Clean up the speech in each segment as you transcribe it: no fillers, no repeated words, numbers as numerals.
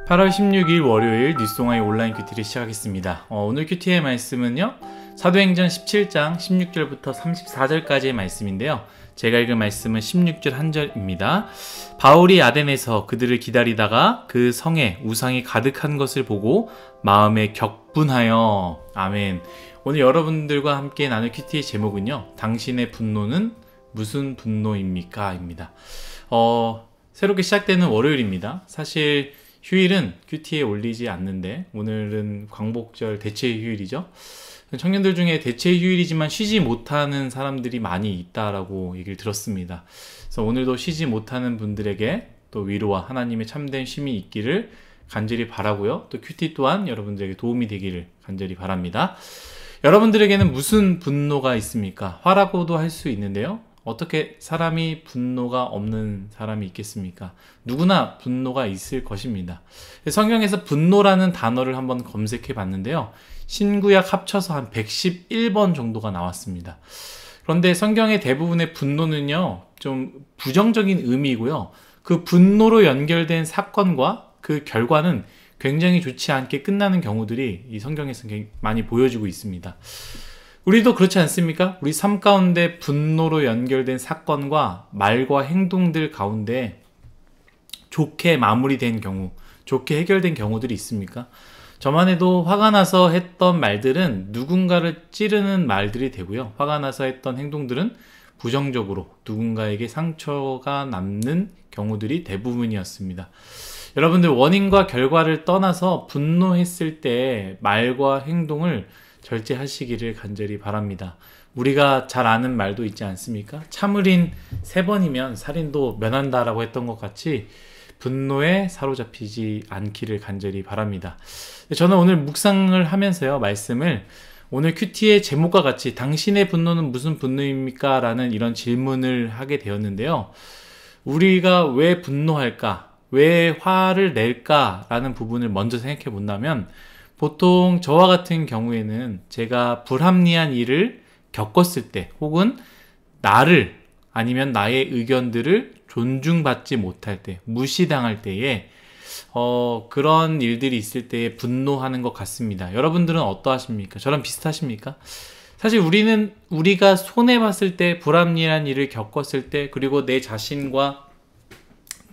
8월 16일 월요일 뉴스송아의 온라인 큐티를 시작하겠습니다. 오늘 큐티의 말씀은요, 사도행전 17장 16절부터 34절까지의 말씀인데요. 제가 읽은 말씀은 16절 한 절입니다. 바울이 아덴에서 그들을 기다리다가 그 성에 우상이 가득한 것을 보고 마음에 격분하여. 아멘. 오늘 여러분들과 함께 나눌 큐티의 제목은요, 당신의 분노는 무슨 분노입니까? 입니다. 새롭게 시작되는 월요일입니다. 사실 휴일은 큐티에 올리지 않는데 오늘은 광복절 대체 휴일이죠. 청년들 중에 대체 휴일이지만 쉬지 못하는 사람들이 많이 있다라고 얘기를 들었습니다. 그래서 오늘도 쉬지 못하는 분들에게 또 위로와 하나님의 참된 쉼이 있기를 간절히 바라고요. 또 큐티 또한 여러분들에게 도움이 되기를 간절히 바랍니다. 여러분들에게는 무슨 분노가 있습니까? 화라고도 할 수 있는데요. 어떻게 사람이 분노가 없는 사람이 있겠습니까? 누구나 분노가 있을 것입니다. 성경에서 분노라는 단어를 한번 검색해 봤는데요. 신구약 합쳐서 한 111번 정도가 나왔습니다. 그런데 성경의 대부분의 분노는요, 좀 부정적인 의미이고요. 그 분노로 연결된 사건과 그 결과는 굉장히 좋지 않게 끝나는 경우들이 이 성경에서 많이 보여지고 있습니다. 우리도 그렇지 않습니까? 우리 삶 가운데 분노로 연결된 사건과 말과 행동들 가운데 좋게 마무리된 경우, 좋게 해결된 경우들이 있습니까? 저만 해도 화가 나서 했던 말들은 누군가를 찌르는 말들이 되고요. 화가 나서 했던 행동들은 부정적으로 누군가에게 상처가 남는 경우들이 대부분이었습니다. 여러분들, 원인과 결과를 떠나서 분노했을 때 말과 행동을 절제하시기를 간절히 바랍니다. 우리가 잘 아는 말도 있지 않습니까? 참을인 3번이면 살인도 면한다라고 했던 것 같이 분노에 사로잡히지 않기를 간절히 바랍니다. 저는 오늘 묵상을 하면서요, 말씀을 오늘 큐티의 제목과 같이 당신의 분노는 무슨 분노입니까? 라는 이런 질문을 하게 되었는데요. 우리가 왜 분노할까? 왜 화를 낼까? 라는 부분을 먼저 생각해 본다면, 보통 저와 같은 경우에는 제가 불합리한 일을 겪었을 때, 혹은 나를 아니면 나의 의견들을 존중받지 못할 때, 무시당할 때에 그런 일들이 있을 때에 분노하는 것 같습니다. 여러분들은 어떠하십니까? 저랑 비슷하십니까? 사실 우리가 손해봤을 때, 불합리한 일을 겪었을 때, 그리고 내 자신과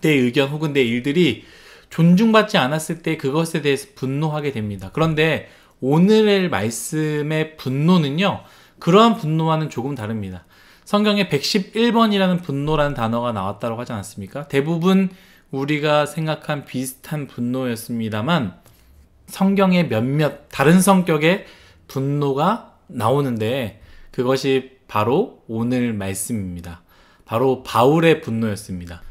내 의견 혹은 내 일들이 존중받지 않았을 때 그것에 대해서 분노하게 됩니다. 그런데 오늘의 말씀의 분노는요, 그러한 분노와는 조금 다릅니다. 성경에 111번이라는 분노라는 단어가 나왔다고 하지 않았습니까? 대부분 우리가 생각한 비슷한 분노였습니다만 성경에 몇몇 다른 성격의 분노가 나오는데 그것이 바로 오늘 말씀입니다. 바로 바울의 분노였습니다.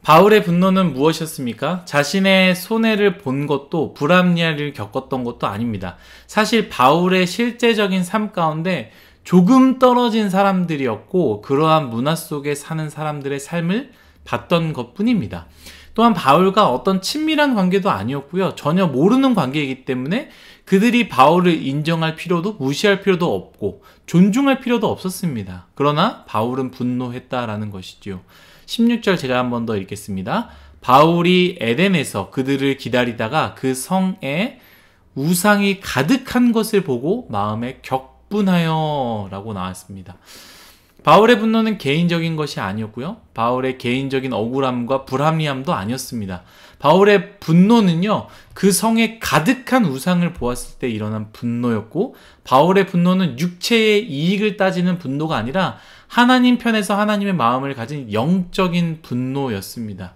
바울의 분노는 무엇이었습니까? 자신의 손해를 본 것도 불합리한 일을 겪었던 것도 아닙니다. 사실 바울의 실제적인 삶 가운데 조금 떨어진 사람들이었고 그러한 문화 속에 사는 사람들의 삶을 봤던 것뿐입니다. 또한 바울과 어떤 친밀한 관계도 아니었고요. 전혀 모르는 관계이기 때문에 그들이 바울을 인정할 필요도 무시할 필요도 없고 존중할 필요도 없었습니다. 그러나 바울은 분노했다라는 것이죠. 16절 제가 한 번 더 읽겠습니다. 바울이 에덴에서 그들을 기다리다가 그 성에 우상이 가득한 것을 보고 마음에 격분하여 라고 나왔습니다. 바울의 분노는 개인적인 것이 아니었고요. 바울의 개인적인 억울함과 불합리함도 아니었습니다. 바울의 분노는요, 그 성에 가득한 우상을 보았을 때 일어난 분노였고, 바울의 분노는 육체의 이익을 따지는 분노가 아니라 하나님 편에서 하나님의 마음을 가진 영적인 분노였습니다.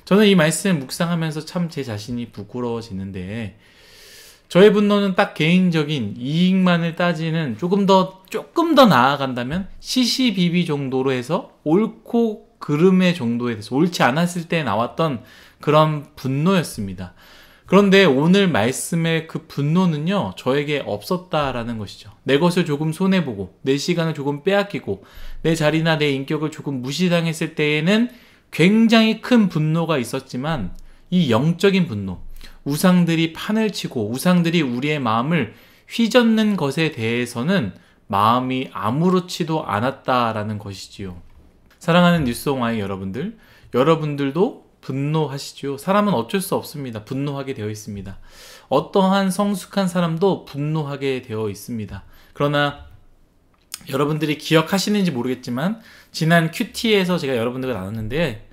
저는 이 말씀을 묵상하면서 참 제 자신이 부끄러워지는데, 저의 분노는 딱 개인적인 이익만을 따지는 조금 더 나아간다면 시시비비 정도로 해서 옳고 그름의 정도에 대해서 옳지 않았을 때 나왔던 그런 분노였습니다. 그런데 오늘 말씀의 그 분노는요, 저에게 없었다라는 것이죠. 내 것을 조금 손해보고 내 시간을 조금 빼앗기고 내 자리나 내 인격을 조금 무시당했을 때에는 굉장히 큰 분노가 있었지만 이 영적인 분노, 우상들이 판을 치고 우상들이 우리의 마음을 휘젓는 것에 대해서는 마음이 아무렇지도 않았다라는 것이지요. 사랑하는 뉴스송아이 여러분들도 분노하시죠. 사람은 어쩔 수 없습니다. 분노하게 되어 있습니다. 어떠한 성숙한 사람도 분노하게 되어 있습니다. 그러나 여러분들이 기억하시는지 모르겠지만 지난 큐티에서 제가 여러분들과 나눴는데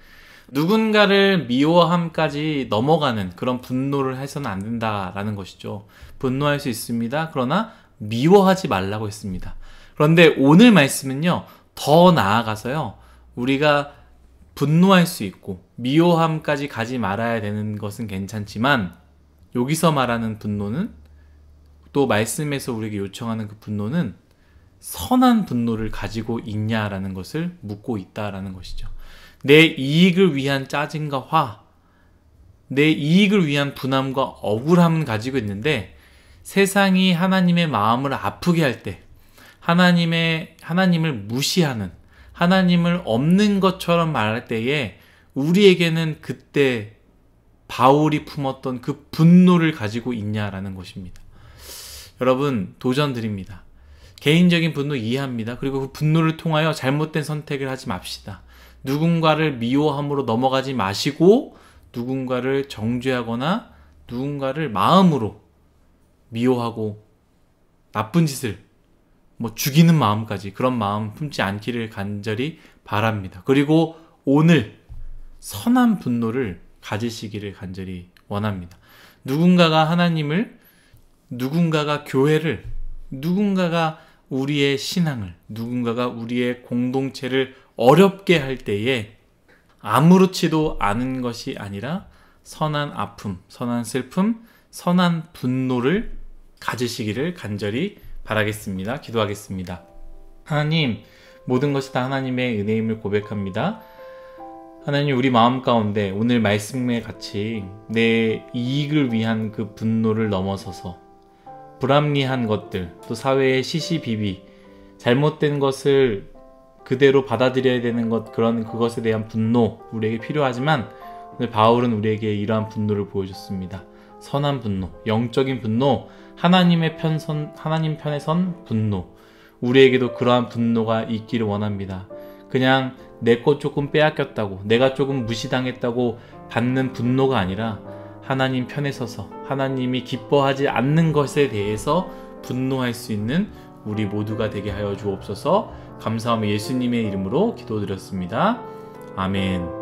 누군가를 미워함까지 넘어가는 그런 분노를 해서는 안 된다라는 것이죠. 분노할 수 있습니다. 그러나 미워하지 말라고 했습니다. 그런데 오늘 말씀은요, 더 나아가서요, 우리가 분노할 수 있고 미워함까지 가지 말아야 되는 것은 괜찮지만 여기서 말하는 분노는, 또 말씀에서 우리에게 요청하는 그 분노는 선한 분노를 가지고 있냐라는 것을 묻고 있다라는 것이죠. 내 이익을 위한 짜증과 화, 내 이익을 위한 분함과 억울함은 가지고 있는데 세상이 하나님의 마음을 아프게 할 때, 하나님을 무시하는, 하나님을 없는 것처럼 말할 때에 우리에게는 그때 바울이 품었던 그 분노를 가지고 있냐라는 것입니다. 여러분, 도전 드립니다. 개인적인 분노 이해합니다. 그리고 그 분노를 통하여 잘못된 선택을 하지 맙시다. 누군가를 미워함으로 넘어가지 마시고 누군가를 정죄하거나 누군가를 마음으로 미워하고 나쁜 짓을 죽이는 마음까지, 그런 마음 품지 않기를 간절히 바랍니다. 그리고 오늘 선한 분노를 가지시기를 간절히 원합니다. 누군가가 하나님을, 누군가가 교회를, 누군가가 우리의 신앙을, 누군가가 우리의 공동체를 어렵게 할 때에 아무렇지도 않은 것이 아니라 선한 아픔, 선한 슬픔, 선한 분노를 가지시기를 간절히 바라겠습니다. 기도하겠습니다. 하나님, 모든 것이 다 하나님의 은혜임을 고백합니다. 하나님, 우리 마음 가운데 오늘 말씀에 같이 내 이익을 위한 그 분노를 넘어서서 불합리한 것들, 또 사회의 시시비비, 잘못된 것을 그대로 받아들여야 되는 것, 그것에 대한 분노 우리에게 필요하지만 오늘 바울은 우리에게 이러한 분노를 보여줬습니다. 선한 분노, 영적인 분노, 하나님 편에 선 분노, 우리에게도 그러한 분노가 있기를 원합니다. 그냥 내 것 조금 빼앗겼다고, 내가 조금 무시당했다고 받는 분노가 아니라 하나님 편에 서서 하나님이 기뻐하지 않는 것에 대해서 분노할 수 있는 우리 모두가 되게 하여 주옵소서. 감사하며 예수님의 이름으로 기도드렸습니다. 아멘.